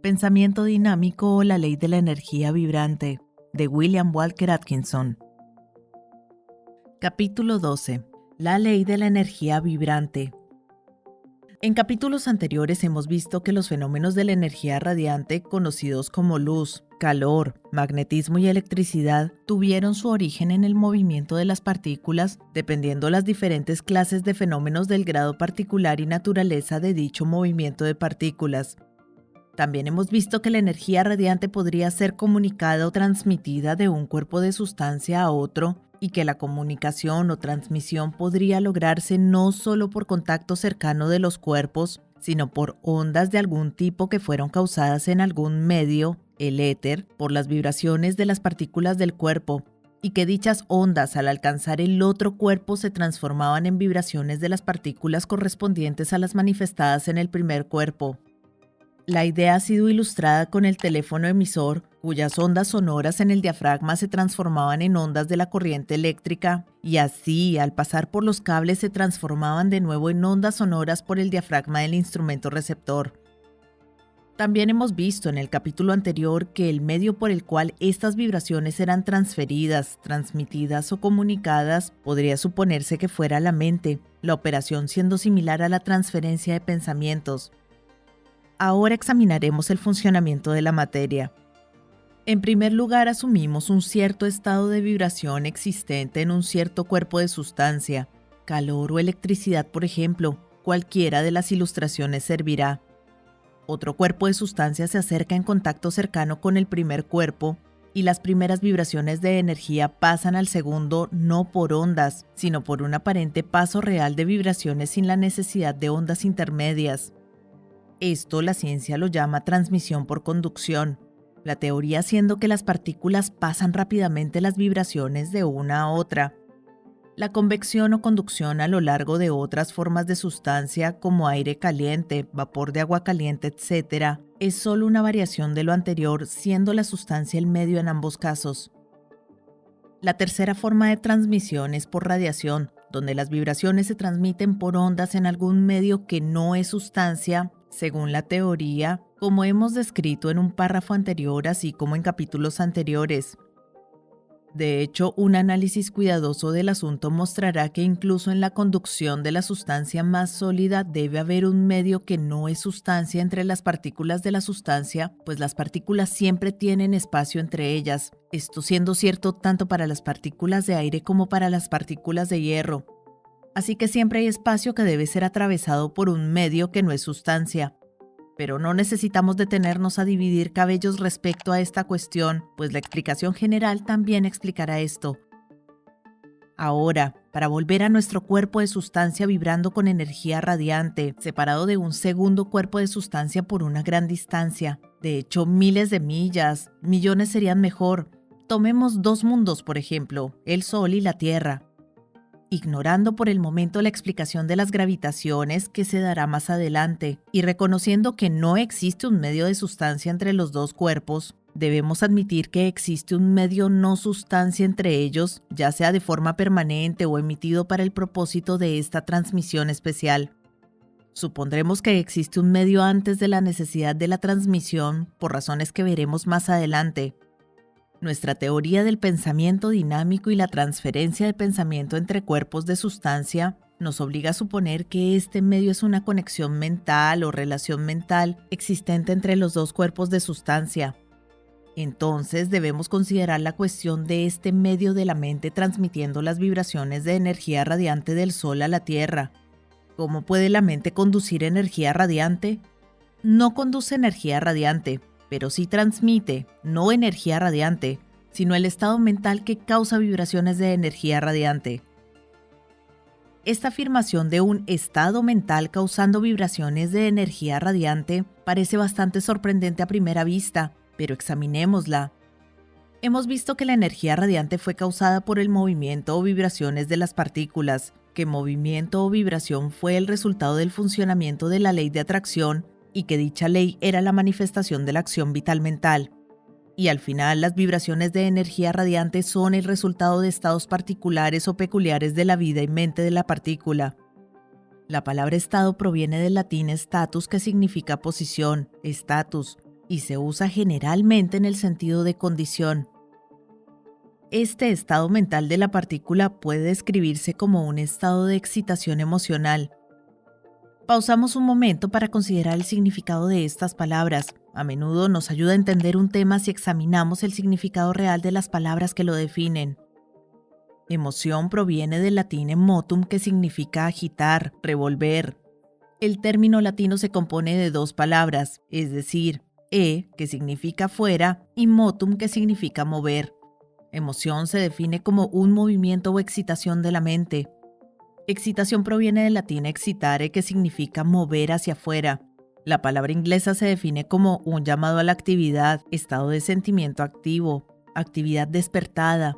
Pensamiento dinámico o la ley de la energía vibrante, de William Walker Atkinson. Capítulo 12. La ley de la energía vibrante. En capítulos anteriores hemos visto que los fenómenos de la energía radiante, conocidos como luz, calor, magnetismo y electricidad, tuvieron su origen en el movimiento de las partículas, dependiendo las diferentes clases de fenómenos del grado particular y naturaleza de dicho movimiento de partículas. También hemos visto que la energía radiante podría ser comunicada o transmitida de un cuerpo de sustancia a otro y que la comunicación o transmisión podría lograrse no solo por contacto cercano de los cuerpos, sino por ondas de algún tipo que fueron causadas en algún medio, el éter, por las vibraciones de las partículas del cuerpo, y que dichas ondas al alcanzar el otro cuerpo se transformaban en vibraciones de las partículas correspondientes a las manifestadas en el primer cuerpo. La idea ha sido ilustrada con el teléfono emisor, cuyas ondas sonoras en el diafragma se transformaban en ondas de la corriente eléctrica, y así, al pasar por los cables, se transformaban de nuevo en ondas sonoras por el diafragma del instrumento receptor. También hemos visto en el capítulo anterior que el medio por el cual estas vibraciones eran transferidas, transmitidas o comunicadas podría suponerse que fuera la mente, la operación siendo similar a la transferencia de pensamientos. Ahora examinaremos el funcionamiento de la materia. En primer lugar, asumimos un cierto estado de vibración existente en un cierto cuerpo de sustancia, calor o electricidad, por ejemplo. Cualquiera de las ilustraciones servirá. Otro cuerpo de sustancia se acerca en contacto cercano con el primer cuerpo y las primeras vibraciones de energía pasan al segundo no por ondas, sino por un aparente paso real de vibraciones sin la necesidad de ondas intermedias. Esto la ciencia lo llama transmisión por conducción, la teoría siendo que las partículas pasan rápidamente las vibraciones de una a otra. La convección o conducción a lo largo de otras formas de sustancia como aire caliente, vapor de agua caliente, etc., es solo una variación de lo anterior, siendo la sustancia el medio en ambos casos. La tercera forma de transmisión es por radiación, donde las vibraciones se transmiten por ondas en algún medio que no es sustancia, según la teoría, como hemos descrito en un párrafo anterior, así como en capítulos anteriores. De hecho, un análisis cuidadoso del asunto mostrará que incluso en la conducción de la sustancia más sólida debe haber un medio que no es sustancia entre las partículas de la sustancia, pues las partículas siempre tienen espacio entre ellas, esto siendo cierto tanto para las partículas de aire como para las partículas de hierro. Así que siempre hay espacio que debe ser atravesado por un medio que no es sustancia. Pero no necesitamos detenernos a dividir cabellos respecto a esta cuestión, pues la explicación general también explicará esto. Ahora, para volver a nuestro cuerpo de sustancia vibrando con energía radiante, separado de un segundo cuerpo de sustancia por una gran distancia, de hecho miles de millas, millones serían mejor. Tomemos dos mundos, por ejemplo, el Sol y la Tierra. Ignorando por el momento la explicación de las gravitaciones que se dará más adelante y reconociendo que no existe un medio de sustancia entre los dos cuerpos, debemos admitir que existe un medio no sustancia entre ellos, ya sea de forma permanente o emitido para el propósito de esta transmisión especial. Supondremos que existe un medio antes de la necesidad de la transmisión, por razones que veremos más adelante. Nuestra teoría del pensamiento dinámico y la transferencia de pensamiento entre cuerpos de sustancia nos obliga a suponer que este medio es una conexión mental o relación mental existente entre los dos cuerpos de sustancia. Entonces debemos considerar la cuestión de este medio de la mente transmitiendo las vibraciones de energía radiante del Sol a la Tierra. ¿Cómo puede la mente conducir energía radiante? No conduce energía radiante, pero sí transmite, no energía radiante, sino el estado mental que causa vibraciones de energía radiante. Esta afirmación de un estado mental causando vibraciones de energía radiante parece bastante sorprendente a primera vista, pero examinémosla. Hemos visto que la energía radiante fue causada por el movimiento o vibraciones de las partículas, que movimiento o vibración fue el resultado del funcionamiento de la ley de atracción, y que dicha ley era la manifestación de la acción vital mental. Y al final, las vibraciones de energía radiante son el resultado de estados particulares o peculiares de la vida y mente de la partícula. La palabra estado proviene del latín status, que significa posición, status, y se usa generalmente en el sentido de condición. Este estado mental de la partícula puede describirse como un estado de excitación emocional. Pausamos un momento para considerar el significado de estas palabras. A menudo nos ayuda a entender un tema si examinamos el significado real de las palabras que lo definen. Emoción proviene del latín emotum, que significa agitar, revolver. El término latino se compone de dos palabras, es decir, que significa fuera, y motum, que significa mover. Emoción se define como un movimiento o excitación de la mente. Excitación proviene del latín excitare, que significa mover hacia afuera. La palabra inglesa se define como un llamado a la actividad, estado de sentimiento activo, actividad despertada.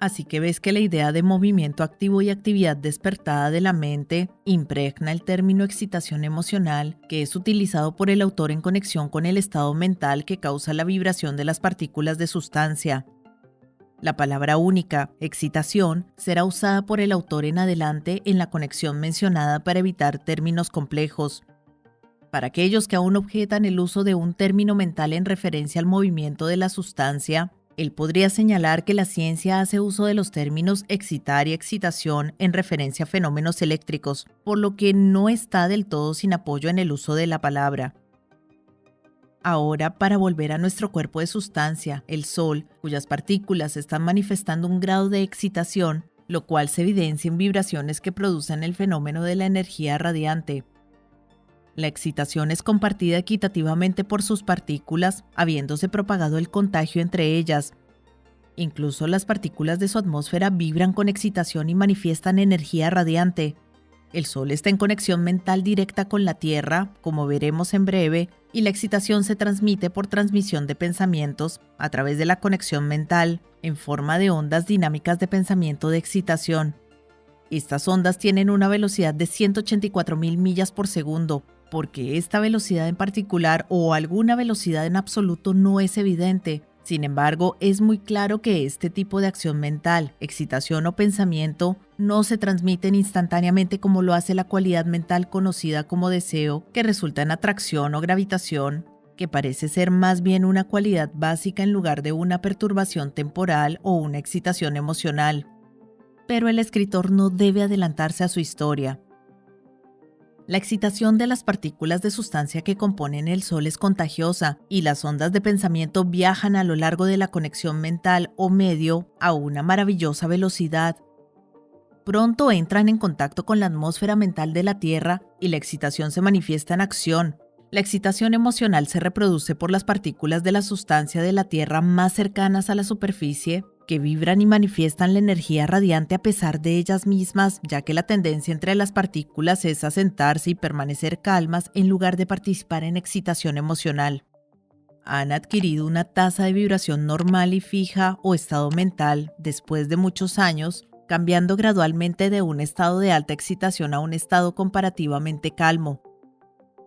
Así que ves que la idea de movimiento activo y actividad despertada de la mente impregna el término excitación emocional, que es utilizado por el autor en conexión con el estado mental que causa la vibración de las partículas de sustancia. La palabra única, excitación, será usada por el autor en adelante en la conexión mencionada para evitar términos complejos. Para aquellos que aún objetan el uso de un término mental en referencia al movimiento de la sustancia, él podría señalar que la ciencia hace uso de los términos excitar y excitación en referencia a fenómenos eléctricos, por lo que no está del todo sin apoyo en el uso de la palabra. Ahora, para volver a nuestro cuerpo de sustancia, el Sol, cuyas partículas están manifestando un grado de excitación, lo cual se evidencia en vibraciones que producen el fenómeno de la energía radiante. La excitación es compartida equitativamente por sus partículas, habiéndose propagado el contagio entre ellas. Incluso las partículas de su atmósfera vibran con excitación y manifiestan energía radiante. El Sol está en conexión mental directa con la Tierra, como veremos en breve, y la excitación se transmite por transmisión de pensamientos a través de la conexión mental, en forma de ondas dinámicas de pensamiento de excitación. Estas ondas tienen una velocidad de 184.000 millas por segundo, porque esta velocidad en particular o alguna velocidad en absoluto no es evidente. Sin embargo, es muy claro que este tipo de acción mental, excitación o pensamiento no se transmiten instantáneamente como lo hace la cualidad mental conocida como deseo, que resulta en atracción o gravitación, que parece ser más bien una cualidad básica en lugar de una perturbación temporal o una excitación emocional. Pero el escritor no debe adelantarse a su historia. La excitación de las partículas de sustancia que componen el Sol es contagiosa y las ondas de pensamiento viajan a lo largo de la conexión mental o medio a una maravillosa velocidad. Pronto entran en contacto con la atmósfera mental de la Tierra y la excitación se manifiesta en acción. La excitación emocional se reproduce por las partículas de la sustancia de la Tierra más cercanas a la superficie, que vibran y manifiestan la energía radiante a pesar de ellas mismas, ya que la tendencia entre las partículas es asentarse y permanecer calmas en lugar de participar en excitación emocional. Han adquirido una tasa de vibración normal y fija o estado mental después de muchos años, cambiando gradualmente de un estado de alta excitación a un estado comparativamente calmo.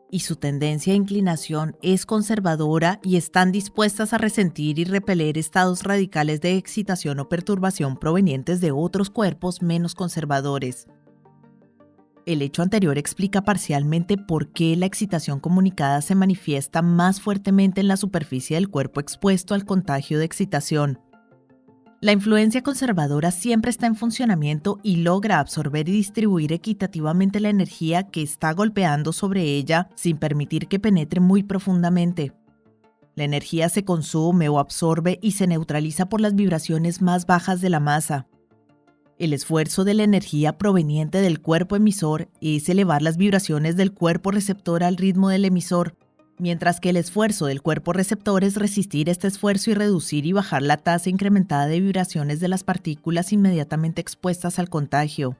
Y su tendencia e inclinación es conservadora y están dispuestas a resentir y repeler estados radicales de excitación o perturbación provenientes de otros cuerpos menos conservadores. El hecho anterior explica parcialmente por qué la excitación comunicada se manifiesta más fuertemente en la superficie del cuerpo expuesto al contagio de excitación. La influencia conservadora siempre está en funcionamiento y logra absorber y distribuir equitativamente la energía que está golpeando sobre ella sin permitir que penetre muy profundamente. La energía se consume o absorbe y se neutraliza por las vibraciones más bajas de la masa. El esfuerzo de la energía proveniente del cuerpo emisor es elevar las vibraciones del cuerpo receptor al ritmo del emisor, mientras que el esfuerzo del cuerpo receptor es resistir este esfuerzo y reducir y bajar la tasa incrementada de vibraciones de las partículas inmediatamente expuestas al contagio.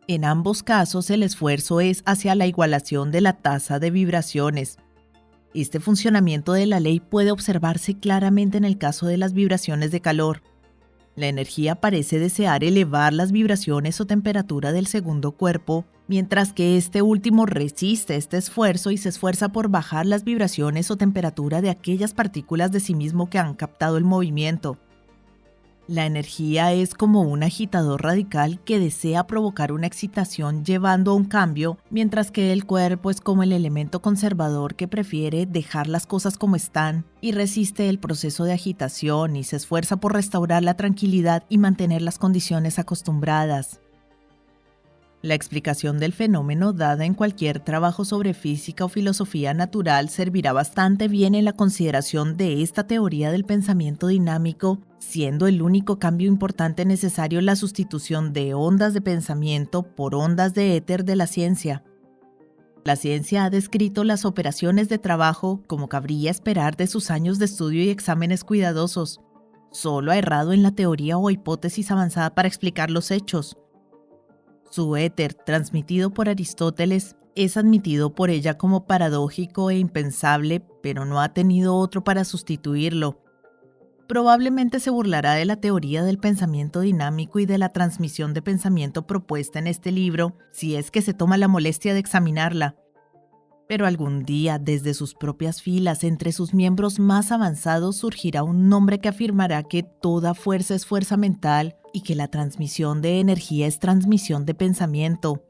En ambos casos, el esfuerzo es hacia la igualación de la tasa de vibraciones. Este funcionamiento de la ley puede observarse claramente en el caso de las vibraciones de calor. La energía parece desear elevar las vibraciones o temperatura del segundo cuerpo, mientras que este último resiste este esfuerzo y se esfuerza por bajar las vibraciones o temperatura de aquellas partículas de sí mismo que han captado el movimiento. La energía es como un agitador radical que desea provocar una excitación llevando a un cambio, mientras que el cuerpo es como el elemento conservador que prefiere dejar las cosas como están y resiste el proceso de agitación y se esfuerza por restaurar la tranquilidad y mantener las condiciones acostumbradas. La explicación del fenómeno dada en cualquier trabajo sobre física o filosofía natural servirá bastante bien en la consideración de esta teoría del pensamiento dinámico, siendo el único cambio importante necesario la sustitución de ondas de pensamiento por ondas de éter de la ciencia. La ciencia ha descrito las operaciones de trabajo como cabría esperar de sus años de estudio y exámenes cuidadosos. Solo ha errado en la teoría o hipótesis avanzada para explicar los hechos. Su éter, transmitido por Aristóteles, es admitido por ella como paradójico e impensable, pero no ha tenido otro para sustituirlo. Probablemente se burlará de la teoría del pensamiento dinámico y de la transmisión de pensamiento propuesta en este libro, si es que se toma la molestia de examinarla. Pero algún día, desde sus propias filas, entre sus miembros más avanzados, surgirá un nombre que afirmará que toda fuerza es fuerza mental y que la transmisión de energía es transmisión de pensamiento.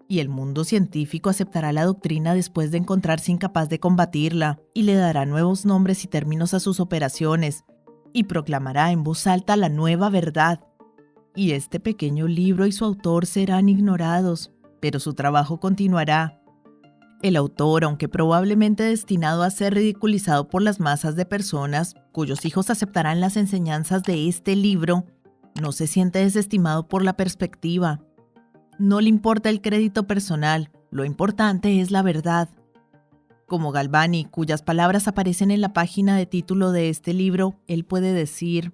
Y el mundo científico aceptará la doctrina después de encontrarse incapaz de combatirla, y le dará nuevos nombres y términos a sus operaciones, y proclamará en voz alta la nueva verdad. Y este pequeño libro y su autor serán ignorados, pero su trabajo continuará. El autor, aunque probablemente destinado a ser ridiculizado por las masas de personas cuyos hijos aceptarán las enseñanzas de este libro, no se siente desestimado por la perspectiva. No le importa el crédito personal, lo importante es la verdad. Como Galvani, cuyas palabras aparecen en la página de título de este libro, él puede decir: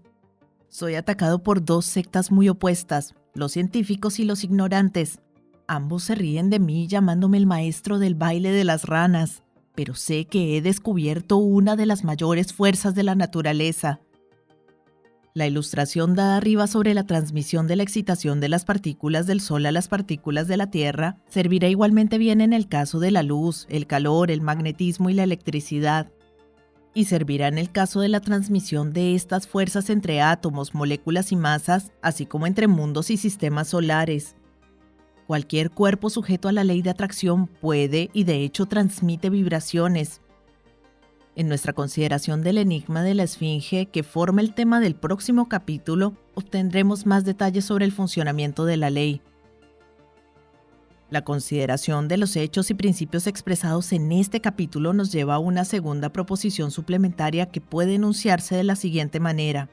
«Soy atacado por dos sectas muy opuestas, los científicos y los ignorantes. Ambos se ríen de mí llamándome el maestro del baile de las ranas, pero sé que he descubierto una de las mayores fuerzas de la naturaleza». La ilustración dada arriba sobre la transmisión de la excitación de las partículas del Sol a las partículas de la Tierra servirá igualmente bien en el caso de la luz, el calor, el magnetismo y la electricidad, y servirá en el caso de la transmisión de estas fuerzas entre átomos, moléculas y masas, así como entre mundos y sistemas solares. Cualquier cuerpo sujeto a la ley de atracción puede y de hecho transmite vibraciones. En nuestra consideración del enigma de la Esfinge, que forma el tema del próximo capítulo, obtendremos más detalles sobre el funcionamiento de la ley. La consideración de los hechos y principios expresados en este capítulo nos lleva a una segunda proposición suplementaria que puede enunciarse de la siguiente manera.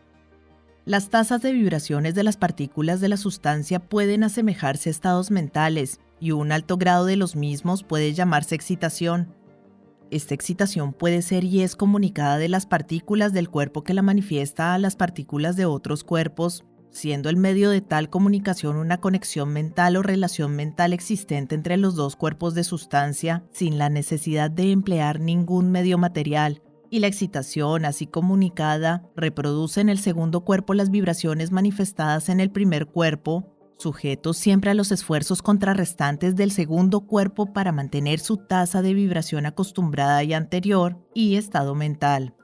Las tasas de vibraciones de las partículas de la sustancia pueden asemejarse a estados mentales, y un alto grado de los mismos puede llamarse excitación. Esta excitación puede ser y es comunicada de las partículas del cuerpo que la manifiesta a las partículas de otros cuerpos, siendo el medio de tal comunicación una conexión mental o relación mental existente entre los dos cuerpos de sustancia, sin la necesidad de emplear ningún medio material. Y la excitación, así comunicada, reproduce en el segundo cuerpo las vibraciones manifestadas en el primer cuerpo, sujetos siempre a los esfuerzos contrarrestantes del segundo cuerpo para mantener su tasa de vibración acostumbrada y anterior y estado mental.